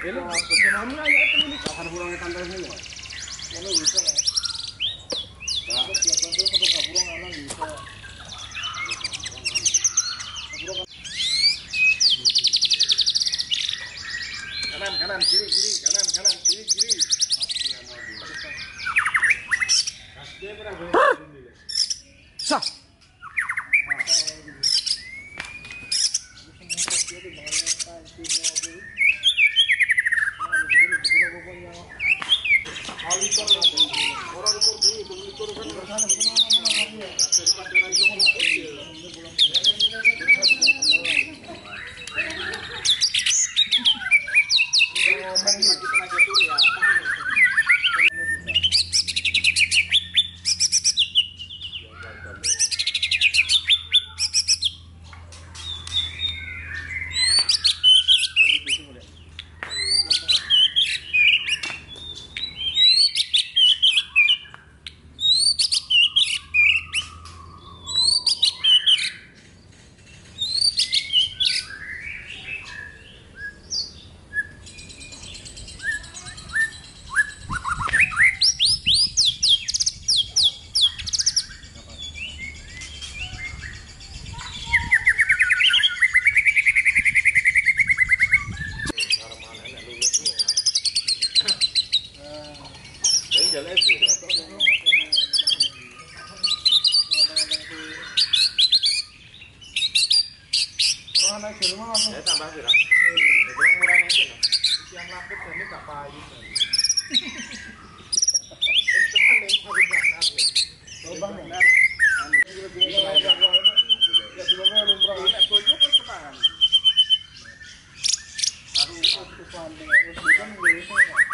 Ini namanya ya pemilik pasar burungnya tandanya ya. Ini bisa ya. Nah, biasa tuh kalau burung anak bisa. Kanan kiri kanan kiri. Sah. Saya tambah sih lah. Yang murah aja lah. Yang laput ini tak payu. Aku